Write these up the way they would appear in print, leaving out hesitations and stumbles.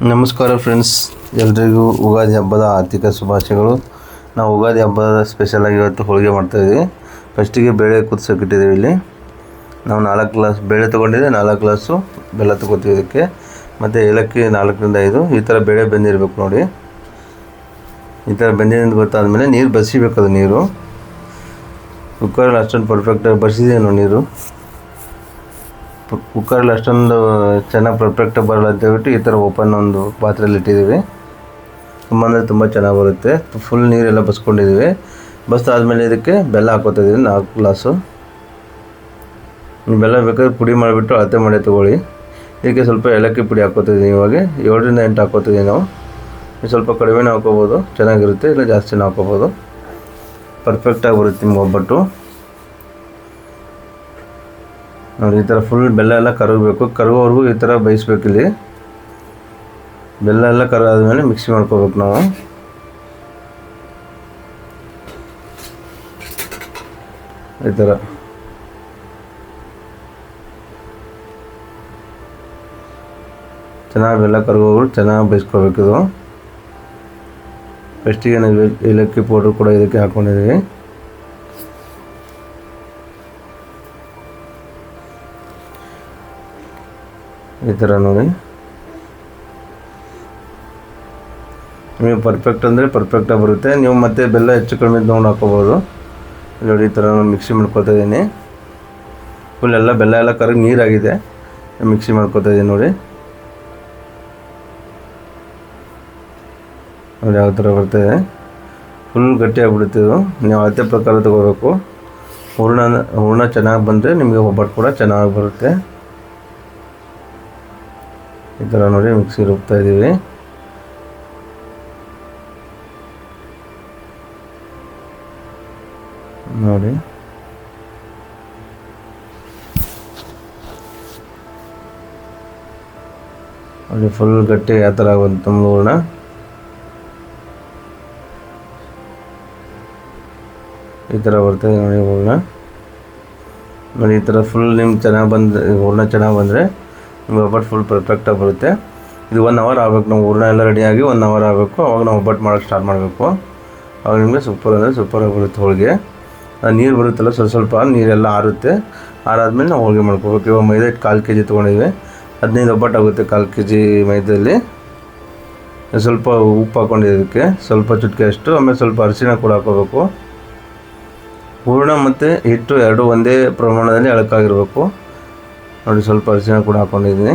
ನಮಸ್ಕಾರ ಫ್ರೆಂಡ್ಸ್, ಎಲ್ರಿಗೂ ಯುಗಾದಿ ಹಬ್ಬದ ಆರ್ಥಿಕ ಶುಭಾಶಯಗಳು. ನಾವು ಯುಗಾದಿ ಹಬ್ಬದ ಸ್ಪೆಷಲಾಗಿ ಇವತ್ತು ಹೋಳಿಗೆ ಮಾಡ್ತಾಯಿದ್ದೀವಿ. ಫಸ್ಟಿಗೆ ಬೇಳೆ ಕುದಿಸೋಕ್ಕಿಟ್ಟಿದ್ದೀವಿ. ಇಲ್ಲಿ ನಾವು 4 ಗ್ಲಾಸ್ ಬೇಳೆ ತೊಗೊಂಡಿದ್ದೆ, 4 ಗ್ಲಾಸು ಬೆಲ್ಲ ತೊಗೋತೀವಿ ಇದಕ್ಕೆ. ಮತ್ತು ಏಲಕ್ಕಿ 4ರಿಂದ 5 ಈ ಥರ ಬೇಳೆ ಬೆಂದಿರಬೇಕು ನೋಡಿ. ಈ ಥರ ಬೆಂದಿರೋದು ಗೊತ್ತಾದಮೇಲೆ ನೀರು ಬಸಿಬೇಕದು. ನೀರು ಕುಕ್ಕರಲ್ಲಿ ಅಷ್ಟೊಂದು ಪರ್ಫೆಕ್ಟಾಗಿ ಬಸಿದೆ ನೋಡಿ. ನೀರು ಕುಕ್ಕರಲ್ಲಿ ಅಷ್ಟೊಂದು ಚೆನ್ನಾಗಿ ಪರ್ಫೆಕ್ಟಾಗಿ ಬರಲ್ಲ ಅಂತೇಳ್ಬಿಟ್ಟು ಈ ಥರ ಓಪನ್ ಒಂದು ಪಾತ್ರೆಯಲ್ಲಿ ಇಟ್ಟಿದ್ದೀವಿ. ತುಂಬ ಅಂದರೆ ತುಂಬ ಚೆನ್ನಾಗಿ ಬರುತ್ತೆ. ಫುಲ್ ನೀರೆಲ್ಲ ಬಸ್ಕೊಂಡಿದ್ದೀವಿ. ಬಸ್ದಾದ್ಮೇಲೆ ಇದಕ್ಕೆ ಬೆಲ್ಲ ಹಾಕೋತಿದ್ದೀವಿ 4 ಗ್ಲಾಸು. ಬೆಲ್ಲ ಬೇಕಾದ್ರೆ ಪುಡಿ ಮಾಡಿಬಿಟ್ಟು ಅಳತೆ ಮಾಡಿ ತೊಗೊಳ್ಳಿ. ಇದಕ್ಕೆ ಸ್ವಲ್ಪ ಏಲಕ್ಕಿ ಪುಡಿ ಹಾಕೋತಿದ್ದೀವಿ. ಇವಾಗ 7ರಿಂದ 8 ಹಾಕೋತಿದ್ದೀವಿ ನಾವು. ಸ್ವಲ್ಪ ಕಡಿಮೆನೇ ಹಾಕೋಬೋದು, ಚೆನ್ನಾಗಿರುತ್ತೆ. ಇಲ್ಲ ಜಾಸ್ತಿನೇ ಹಾಕೋಬೋದು. ಪರ್ಫೆಕ್ಟಾಗಿ ಬರುತ್ತೆ ನಿಮ್ಗೆ ಒಬ್ಬಟ್ಟು ನೋಡಿ. ಈ ಥರ ಫುಲ್ ಬೆಲ್ಲ ಎಲ್ಲ ಕರಗಬೇಕು. ಕರಗೋವರೆಗೂ ಈ ಥರ ಬೇಯಿಸ್ಬೇಕು. ಇಲ್ಲಿ ಬೆಲ್ಲ ಎಲ್ಲ ಕರಗಾದ್ಮೇಲೆ ಮಿಕ್ಸಿ ಮಾಡ್ಕೋಬೇಕು ನಾವು. ಈ ಥರ ಚೆನ್ನಾಗಿ ಬೆಲ್ಲ ಕರಗೋವರೆಗೂ ಚೆನ್ನಾಗಿ ಬೇಯಿಸ್ಕೋಬೇಕು. ಇದು ಫಸ್ಟಿಗೆ ನಾವು ಏಲಕ್ಕಿ ಪೌಡ್ರ್ ಕೂಡ ಇದಕ್ಕೆ ಹಾಕ್ಕೊಂಡಿದ್ದೀವಿ. ಈ ಥರ ನೋಡಿ. ನಿಮಗೆ ಪರ್ಫೆಕ್ಟ್ ಅಂದರೆ ಪರ್ಫೆಕ್ಟಾಗಿ ಬರುತ್ತೆ. ನೀವು ಮತ್ತೆ ಬೆಲ್ಲ ಹೆಚ್ಚು ಕಡಿಮೆ ತೊಗೊಂಡು ಹಾಕೋಬೋದು. ನೋಡಿ ಈ ಥರ ನಾನು ಮಿಕ್ಸಿ ಮಾಡ್ಕೊತಾ ಇದ್ದೀನಿ. ಫುಲ್ ಎಲ್ಲ ಬೆಲ್ಲ ಎಲ್ಲ ಕರಗಿ ನೀರಾಗಿದೆ. ಮಿಕ್ಸಿ ಮಾಡ್ಕೊತಾ ಇದ್ದೀನಿ ನೋಡಿ. ನೋಡಿ ಯಾವ ಥರ ಬರ್ತಾಯಿದೆ. ಫುಲ್ ಗಟ್ಟಿಯಾಗಿಬಿಡುತ್ತೆ. ಇದು ನೀವು ಅಳತೆ ಪ್ರಕಾರ ತೊಗೋಬೇಕು. ಹೂರಣ ಚೆನ್ನಾಗಿ ಬಂದರೆ ನಿಮಗೆ ಒಬ್ಬಟ್ಟು ಕೂಡ ಚೆನ್ನಾಗಿ ಬರುತ್ತೆ. ಈ ಥರ ನೋಡಿ ಮಿಕ್ಸಿ ರುಬ್ತಾ ಇದ್ದೀವಿ. ನೋಡಿ ನೋಡಿ ಫುಲ್ ಗಟ್ಟಿ ಯಾವ ಥರ ಆಗುತ್ತೆ ತುಂಬ ಹೂರಣ. ಈ ಥರ ಬರ್ತದೆ ನೋಡಿ ಹೂರಣ. ನೋಡಿ ಈ ಥರ ಫುಲ್ ನಿಮ್ಗೆ ಚೆನ್ನಾಗಿ ಹೂರಣ ಚೆನ್ನಾಗಿ ಬಂದರೆ ನಿಮ್ಗೆ ಒಬ್ಬಟ್ಟು ಫುಲ್ ಪರ್ಫೆಕ್ಟಾಗಿ ಬರುತ್ತೆ. ಇದು 1 ಅವರ್ ಆಗಬೇಕು. ನಾವು ಹೂರಣ ಎಲ್ಲ ರೆಡಿಯಾಗಿ 1 ಅವರ್ ಆಗಬೇಕು. ಅವಾಗ ನಾವು ಒಬ್ಬಟ್ಟು ಮಾಡೋಕ್ಕೆ ಸ್ಟಾರ್ಟ್ ಮಾಡಬೇಕು. ಅವಾಗ ನಿಮಗೆ ಸೂಪರ್ ಅಂದರೆ ಸೂಪರಾಗಿ ಬರುತ್ತೆ ಹೋಳಿಗೆ. ನೀರು ಬರುತ್ತಲ್ಲ, ಸ್ವಲ್ಪ ನೀರೆಲ್ಲ ಆರುತ್ತೆ. ಆರಾದ್ಮೇಲೆ ನಾವು ಹೋಳಿಗೆ ಮಾಡ್ಕೋಬೇಕು. ಇವಾಗ ಮೈದಾ ಹಿಟ್ಟು 1/4 kg ತೊಗೊಂಡಿದ್ವಿ. 15 ಒಬ್ಬಟ್ಟು ಆಗುತ್ತೆ 1/4 kg ಮೈದಲ್ಲಿ. ಸ್ವಲ್ಪ ಉಪ್ಪು ಹಾಕ್ಕೊಂಡಿದ್ದಕ್ಕೆ ಸ್ವಲ್ಪ ಚುಟ್ಕೆ ಅಷ್ಟು. ಆಮೇಲೆ ಸ್ವಲ್ಪ ಅರಿಶಿಣ ಕೂಡ ಹಾಕೋಬೇಕು. ಹೂರಣ ಮತ್ತು ಹಿಟ್ಟು ಎರಡು ಒಂದೇ ಪ್ರಮಾಣದಲ್ಲಿ ಅಳಕಾಗಿರಬೇಕು ನೋಡಿ. ಸ್ವಲ್ಪ ಅರಿಶಿಣ ಕೂಡ ಹಾಕ್ಕೊಂಡಿದ್ದೀನಿ.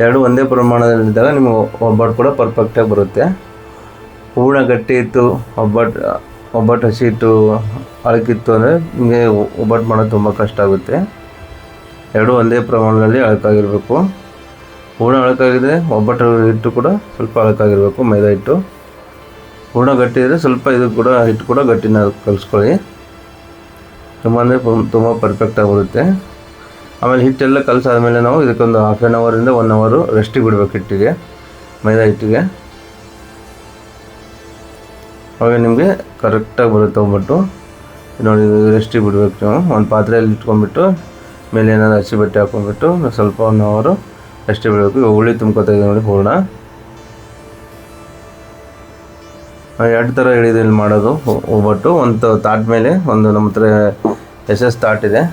ಎರಡು ಒಂದೇ ಪ್ರಮಾಣದಲ್ಲಿದ್ದಾಗ ನಿಮಗೆ ಒಬ್ಬಟ್ಟು ಕೂಡ ಪರ್ಫೆಕ್ಟಾಗಿ ಬರುತ್ತೆ. ಹೂರಣ ಗಟ್ಟಿ ಇತ್ತು, ಒಬ್ಬಟ್ಟು ಹಸಿ ಇಟ್ಟು ಅಳಕಿತ್ತು ಅಂದರೆ ನಿಮಗೆ ಒಬ್ಬಟ್ಟು ಮಾಡೋದು ತುಂಬ ಕಷ್ಟ ಆಗುತ್ತೆ. ಎರಡು ಒಂದೇ ಪ್ರಮಾಣದಲ್ಲಿ ಅಳಕಾಗಿರಬೇಕು. ಹೂರಣ ಅಳಕಾಗಿದ್ದರೆ ಒಬ್ಬಟ್ಟು ಹಿಟ್ಟು ಕೂಡ ಸ್ವಲ್ಪ ಅಳಕಾಗಿರಬೇಕು, ಮೈದಾ ಹಿಟ್ಟು. ಹೂರಣ ಗಟ್ಟಿ ಇದ್ದರೆ ಸ್ವಲ್ಪ ಇದು ಕೂಡ ಹಿಟ್ಟು ಕೂಡ ಗಟ್ಟಿನ ಕಲಿಸ್ಕೊಳ್ಳಿ. ತುಂಬ ಅಂದರೆ ತುಂಬ ಪರ್ಫೆಕ್ಟಾಗಿ ಬರುತ್ತೆ. ಆಮೇಲೆ ಹಿಟ್ಟೆಲ್ಲ ಕಲಸಾದ್ಮೇಲೆ ನಾವು ಇದಕ್ಕೊಂದು 1/2 ಅವರಿಂದ 1 ಅವರು ರೆಸ್ಟಿಗೆ ಬಿಡಬೇಕು ಹಿಟ್ಟಿಗೆ, ಮೈದಾ ಹಿಟ್ಟಿಗೆ. ಅವಾಗ ನಿಮಗೆ ಕರೆಕ್ಟಾಗಿ ಬರುತ್ತೆ ಒಬ್ಬಟ್ಟು ನೋಡಿ. ರೆಸ್ಟಿಗೆ ಬಿಡಬೇಕು ನೀವು. ಒಂದು ಪಾತ್ರೆಯಲ್ಲಿ ಇಟ್ಕೊಂಡ್ಬಿಟ್ಟು ಮೇಲೆ ಏನಾದ್ರು ಹಸಿ ಬಟ್ಟೆ ಹಾಕ್ಕೊಂಡ್ಬಿಟ್ಟು ಸ್ವಲ್ಪ 1 ಅವರು ರೆಸ್ಟಿಗೆ ಬಿಡಬೇಕು. ಇವಾಗ ಹುಳಿ ತುಂಬ್ಕೊತಾ ಇದೆ ನೋಡಿ ಹೂರಣ. 2 ಥರ ಇಲ್ಲಿ ಮಾಡೋದು ಒಬ್ಬಟ್ಟು. ಒಂದು ತಾಟ್ ಮೇಲೆ, ಒಂದು ನಮ್ಮ ಹತ್ರ SS ತಾಟ್ ಇದೆ.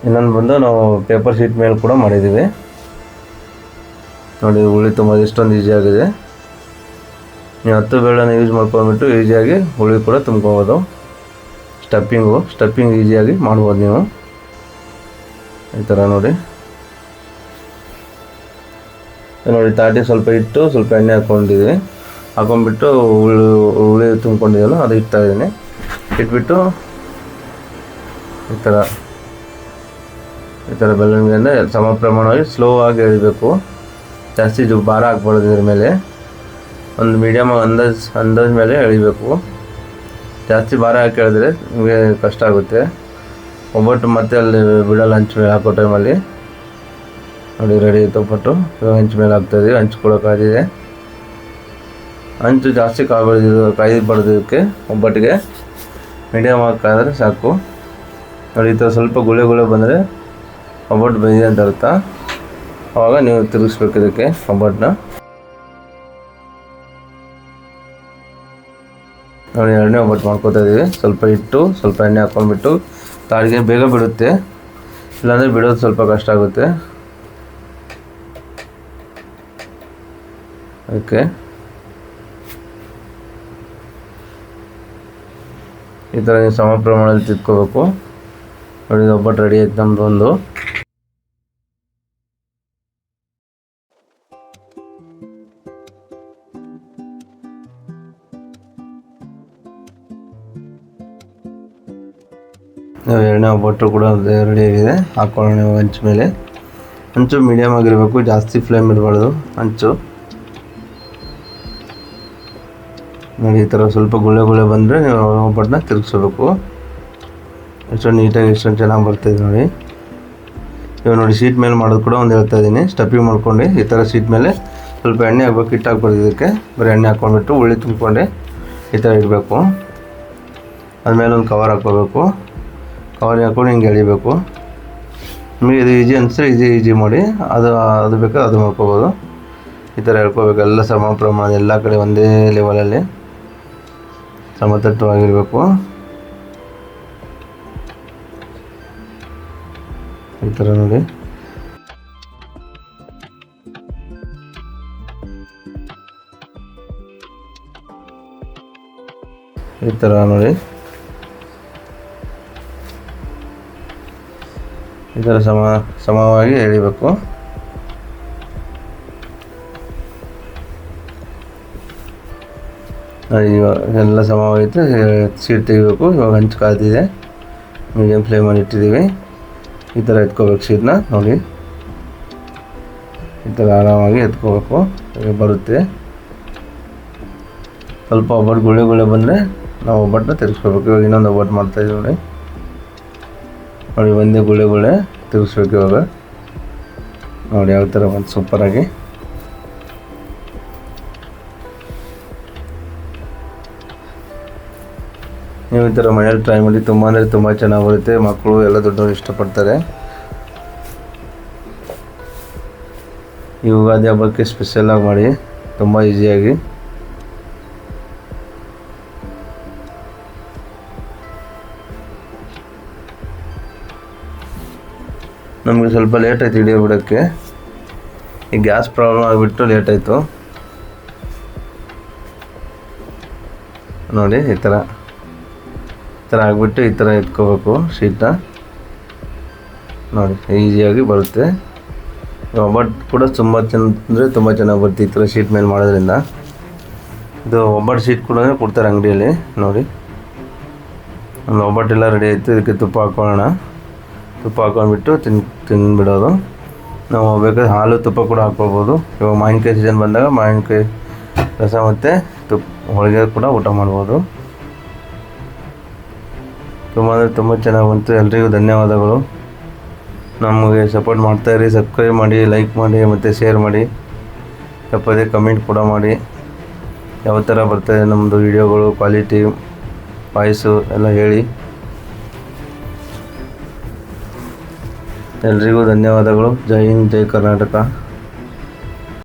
ಇನ್ನೊಂದು ಬಂದು ನಾವು ಪೇಪರ್ ಶೀಟ್ ಮೇಲೆ ಕೂಡ ಮಾಡಿದ್ದೀವಿ ನೋಡಿ. ಹುಳಿ ತುಂಬ ಎಷ್ಟೊಂದು ಈಸಿಯಾಗಿದೆ. ನೀವು 10 ಬೇಳೆನ ಯೂಸ್ ಮಾಡ್ಕೊಂಡ್ಬಿಟ್ಟು ಈಸಿಯಾಗಿ ಹುಳಿ ಕೂಡ ತುಂಬ್ಕೋಬೋದು. ಸ್ಟಫಿಂಗ್ ಈಸಿಯಾಗಿ ಮಾಡ್ಬೋದು ನೀವು. ಈ ಥರ ನೋಡಿ. ತಾಟಿಗೆ ಸ್ವಲ್ಪ ಇಟ್ಟು ಸ್ವಲ್ಪ ಎಣ್ಣೆ ಹಾಕ್ಕೊಂಡ್ಬಿಟ್ಟು ಹುಳಿ ತುಂಬ್ಕೊಂಡಿದ್ದೀವಲ್ಲ ಅದು ಇಟ್ಟಾಗಿದ್ದೀನಿ. ಇಟ್ಬಿಟ್ಟು ಈ ಥರ ಬೆಲ್ಲಂಗೆ ಸಮ ಪ್ರಮಾಣವಾಗಿ ಸ್ಲೋ ಆಗಿ ಎಳಿಬೇಕು. ಜಾಸ್ತಿ ಭಾರ ಹಾಕ್ಬಾರ್ದು. ಇದ್ರ ಮೇಲೆ ಒಂದು ಮೀಡಿಯಮ್ ಅಂದಾಜು ಮೇಲೆ ಎಳಿಬೇಕು. ಜಾಸ್ತಿ ಭಾರ ಹಾಕಿ ಎಳೆದ್ರೆ ನಿಮಗೆ ಕಷ್ಟ ಆಗುತ್ತೆ. ಒಬ್ಬಟ್ಟು ಮತ್ತೆ ಅಲ್ಲಿ ಬಿಡಲ್ಲ. ಹಂಚು ಮೇಲೆ ಹಾಕೋ ಟೈಮಲ್ಲಿ ನೋಡಿ ರೆಡಿ ಆಯ್ತು ಒಬ್ಬಟ್ಟು. ಹಂಚು ಮೇಲೆ ಹಾಕ್ತಾಯಿದ್ದೀವಿ. ಹಂಚು ಕೂಡ ಕಾದಿದೆ. ಹಂಚು ಜಾಸ್ತಿ ಕಾಯ್ಬಾರ್ದು ಇದಕ್ಕೆ. ಒಬ್ಬಟ್ಟಿಗೆ ಮೀಡಿಯಮ್ ಆಗಿ ಕಾದರೆ ಸಾಕು ನೋಡಿ. ಈ ಥರ ಸ್ವಲ್ಪ ಗುಳೆ ಬಂದರೆ ಒಬ್ಬಟ್ಟು ಬಂದಿದೆ ಅಂತ ಅರ್ಥ. ಆವಾಗ ನೀವು ತಿರುಗಿಸ್ಬೇಕು ಇದಕ್ಕೆ ಒಬ್ಬಟ್ಟನ್ನ. ನೋಡಿ ಎರಡನೇ ಒಬ್ಬಟ್ಟು ಮಾಡ್ಕೊತಾ ಇದ್ದೀವಿ. ಸ್ವಲ್ಪ ಹಿಟ್ಟು ಸ್ವಲ್ಪ ಎಣ್ಣೆ ಹಾಕ್ಕೊಂಡ್ಬಿಟ್ಟು ತಾಳಿಗೆ ಬೇಗ ಬಿಡುತ್ತೆ, ಇಲ್ಲಾಂದರೆ ಬಿಡೋದು ಸ್ವಲ್ಪ ಕಷ್ಟ ಆಗುತ್ತೆ. ಓಕೆ, ಈ ಥರ ನೀವು ಸಮ ಪ್ರಮಾಣದಲ್ಲಿ ತಿದ್ಕೋಬೇಕು. ನೋಡಿ ಒಬ್ಬಟ್ಟು ರೆಡಿ ಆಯ್ತು ನಮ್ಮದು ಒಂದು. ಎರಡನೇ ಒಬ್ಬಟ್ಟು ಕೂಡ ರೆಡಿಯಾಗಿದೆ. ಹಾಕ್ಕೊಳ್ಳೋಣ ಇವಾಗ ಹಂಚು ಮೇಲೆ. ಹಂಚು ಮೀಡಿಯಮ್ ಆಗಿರಬೇಕು, ಜಾಸ್ತಿ ಫ್ಲೇಮ್ ಇರಬಾರ್ದು ಹಂಚು. ನೋಡಿ ಈ ಥರ ಸ್ವಲ್ಪ ಗುಳ್ಳೆ ಬಂದರೆ ನೀವು ಒಬ್ಬಟ್ಟನ್ನ ತಿರುಗಿಸ್ಬೇಕು. ಎಷ್ಟೊಂದು ನೀಟಾಗಿ ಎಷ್ಟೊಂದು ಚೆನ್ನಾಗಿ ಬರ್ತಾಯಿದೆ ನೋಡಿ. ಇವಾಗ ನೋಡಿ ಶೀಟ್ ಮೇಲೆ ಮಾಡೋದು ಕೂಡ ಒಂದು ಹೇಳ್ತಾ ಇದ್ದೀನಿ. ಸ್ಟಫಿಂಗ್ ಮಾಡ್ಕೊಂಡು ಈ ಥರ ಶೀಟ್ ಮೇಲೆ ಸ್ವಲ್ಪ ಎಣ್ಣೆ ಹಾಕ್ಬೇಕು, ಹಿಟ್ಟು ಹಾಕ್ಬಾರ್ದು ಇದಕ್ಕೆ. ಬರೀ ಎಣ್ಣೆ ಹಾಕ್ಕೊಂಡ್ಬಿಟ್ಟು ಉಳ್ಳಿ ತುಂಬ್ಕೊಂಡು ಈ ಥರ ಇಡಬೇಕು. ಅದ್ಮೇಲೆ ಒಂದು ಕವರ್ ಹಾಕ್ಕೋಬೇಕು. ಕವರ್ ಹಾಕ್ಕೊಂಡು ಹಿಂಗೆ ಎಳಿಬೇಕು. ನಿಮಗೆ ಇದು ಈಜಿ ಅನಿಸಿದ್ರೆ ಈಜಿ ಮಾಡಿ, ಅದು ಬೇಕಾದ್ರೆ ಅದು ಮಾಡ್ಕೋಬೋದು. ಈ ಥರ ಹೇಳ್ಕೋಬೇಕು. ಎಲ್ಲ ಸಮ ಪ್ರಮಾಣ, ಎಲ್ಲ ಕಡೆ ಒಂದೇ ಲೆವೆಲಲ್ಲಿ ಸಮತಟ್ಟವಾಗಿರಬೇಕು. ಈ ಥರ ನೋಡಿ. ಈ ಥರ ನೋಡಿ, ಈ ಥರ ಸಮವಾಗಿ ಎಳಿಬೇಕು. ಇವಾಗ ಎಲ್ಲ ಸಮವಾಯಿತು. ಸೀಟ್ ತೆಗಿಬೇಕು. ಇವಾಗ ಹಂಚು ಕಾಯ್ತಿದೆ, ಮೀಡಿಯಮ್ ಫ್ಲೇಮಲ್ಲಿ ಇಟ್ಟಿದ್ದೀವಿ. ಈ ಥರ ಎತ್ಕೋಬೇಕು ಶೀಟ್ನ ನೋಡಿ. ಈ ಥರ ಆರಾಮಾಗಿ ಎತ್ಕೋಬೇಕು, ಬರುತ್ತೆ. ಸ್ವಲ್ಪ ಒಬ್ಬಟ್ಟು ಗುಳ್ಳೆ ಬಂದರೆ ನಾವು ಒಬ್ಬಟ್ಟನ್ನ ತಿರುಗಿಸ್ಕೋಬೇಕು. ಇವಾಗ ಇನ್ನೊಂದು ಒಬ್ಬಟ್ಟು ಮಾಡ್ತಾಯಿದ್ದೀವಿ ನೋಡಿ. ನೋಡಿ ಒಂದೇ ಗುಳ್ಳೆ ತಿರುಗಿಸ್ಬೇಕು ಇವಾಗ. ನೋಡಿ ಯಾವ ಥರ ಒಂದು ಸೂಪರಾಗಿ. ನೀವು ಈ ಥರ ಮನೇಲಿ ಟ್ರೈ ಮಾಡಿ. ತುಂಬ ಅಂದರೆ ತುಂಬ ಚೆನ್ನಾಗಿ ಬರುತ್ತೆ. ಮಕ್ಕಳು ಎಲ್ಲ ದೊಡ್ಡವರು ಇಷ್ಟಪಡ್ತಾರೆ. ಈ ಯುಗಾದಿ ಹಬ್ಬಕ್ಕೆ ಸ್ಪೆಷಲಾಗಿ ಮಾಡಿ, ತುಂಬ ಈಸಿಯಾಗಿ. ನಮಗೆ ಸ್ವಲ್ಪ ಲೇಟ್ ಆಯ್ತು ವಿಡಿಯೋ ಬಿಡೋಕ್ಕೆ. ಈ ಗ್ಯಾಸ್ ಪ್ರಾಬ್ಲಮ್ ಆಗಿಬಿಟ್ಟು ಲೇಟ್ ಆಯಿತು ನೋಡಿ. ಈ ಥರ ಆಗಿಬಿಟ್ಟು ಈ ಥರ ಎತ್ಕೋಬೇಕು ಶೀಟ್ನ ನೋಡಿ. ಈಸಿಯಾಗಿ ಬರುತ್ತೆ. ಒಬ್ಬಟ್ಟು ಕೂಡ ತುಂಬ ಚೆನ್ನಾಗಿ ಬರುತ್ತೆ ಈ ಥರ ಶೀಟ್ ಮೇಲೆ ಮಾಡೋದ್ರಿಂದ. ಇದು ಒಬ್ಬಟ್ಟು ಶೀಟ್ ಕೂಡ ಕೊಡ್ತಾರೆ ಅಂಗಡಿಯಲ್ಲಿ ನೋಡಿ. ಒಂದು ಒಬ್ಬಟ್ಟೆಲ್ಲ ರೆಡಿ ಆಯಿತು. ಇದಕ್ಕೆ ತುಪ್ಪ ಹಾಕ್ಕೊಳ್ಳೋಣ. ತುಪ್ಪ ಹಾಕ್ಕೊಂಡ್ಬಿಟ್ಟು ತಿಂದ್ಬಿಡೋದು. ನಾವು ಬೇಕಾದ್ರೆ ಹಾಲು ತುಪ್ಪ ಕೂಡ ಹಾಕ್ಕೊಳ್ಬೋದು. ಇವಾಗ ಮಾವಿನಕಾಯಿ ಸೀಸನ್ ಬಂದಾಗ ಮಾವಿನಕಾಯಿ ರಸ ಮತ್ತು ಹೋಳಿಗೆ ಕೂಡ ಊಟ ಮಾಡ್ಬೋದು. ತುಂಬ ಚೆನ್ನಾಗಿ ಬಂತು. ಎಲ್ರಿಗೂ ಧನ್ಯವಾದಗಳು. ನಮಗೆ ಸಪೋರ್ಟ್ ಮಾಡ್ತಾಯಿರಿ. ಸಬ್ಸ್ಕ್ರೈಬ್ ಮಾಡಿ, ಲೈಕ್ ಮಾಡಿ ಮತ್ತು ಶೇರ್ ಮಾಡಿ. ತಪ್ಪದೇ ಕಮೆಂಟ್ ಕೂಡ ಮಾಡಿ. ಯಾವ ಥರ ಬರ್ತಾಯಿದೆ ನಮ್ಮದು ವೀಡಿಯೋಗಳು, ಕ್ವಾಲಿಟಿ, ವಾಯ್ಸು ಎಲ್ಲ ಹೇಳಿ. ಎಲ್ರಿಗೂ ಧನ್ಯವಾದಗಳು. ಜೈ ಹಿಂದ್, ಜೈ ಕರ್ನಾಟಕ.